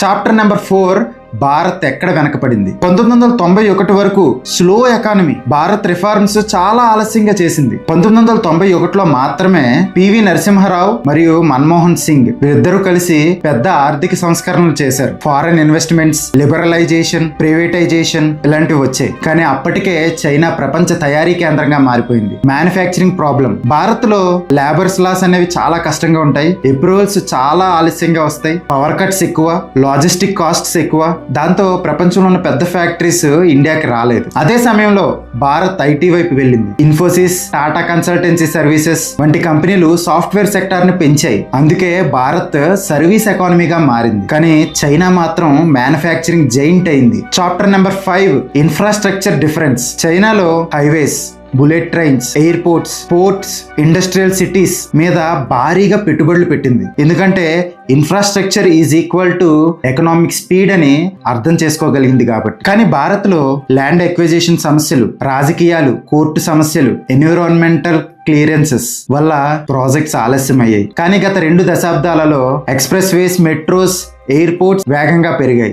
Chapter number 4, Bharat ఎక్కడ వెనకపడింది. 1991 వరకు slow economy. Bharat reforms చాలా ఆలస్యంగా చేసింది. 1991లో మాత్రమే పివి నరసింహారావు మరియు మన్మోహన్ సింగ్ వీరిద్దరూ కలిసి పెద్ద ఆర్థిక సంస్కరణలు చేశారు. ఫారెన్ ఇన్వెస్ట్మెంట్స్, లిబరలైజేషన్, ప్రైవేటైజేషన్ ఇలాంటివి వచ్చాయి. కానీ అప్పటికే చైనా ప్రపంచ తయారీ కేంద్రంగా మారిపోయింది. Manufacturing problem. భారత్ లో లేబర్స్ లాస్ అనేవి చాలా కష్టంగా ఉంటాయి. అప్రూవల్స్ చాలా ఆలస్యంగా వస్తాయి. పవర్ కట్స్ ఎక్కువ, లాజిస్టిక్ కాస్ట్స్ ఎక్కువ. దాంతో ప్రపంచంలో ఉన్న పెద్ద ఫ్యాక్టరీస్ ఇండియాకి రాలేదు. అదే సమయంలో భారత్ ఐటీ వైపు వెళ్ళింది. ఇన్ఫోసిస్, టాటా కన్సల్టెన్సీ సర్వీసెస్ వంటి కంపెనీలు సాఫ్ట్వేర్ సెక్టార్ ని పెంచాయి. అందుకే భారత్ సర్వీస్ ఎకానమీగా మారింది. కానీ చైనా మాత్రం మ్యానుఫ్యాక్చరింగ్ జైంట్ అయింది. Chapter number 5, infrastructure difference. చైనాలో highways, bullet trains, airports, ports, industrial cities మీద భారీగా పెట్టుబడులు పెట్టింది. ఎందుకంటే infrastructure is equal to economic speed అని అర్థం చేసుకోగలిగింది కాబట్టి. కానీ భారత్ లో ల్యాండ్ ఎక్విజిషన్ సమస్యలు, రాజకీయాలు, కోర్టు సమస్యలు, ఎన్విరాన్మెంటల్ క్లియరెన్సెస్ వల్ల ప్రాజెక్ట్స్ ఆలస్యమయ్యాయి. కానీ గత 2 దశాబ్దాలలో ఎక్స్ప్రెస్ వేస్, మెట్రోస్, ఎయిర్పోర్ట్స్ వేగంగా పెరిగాయి.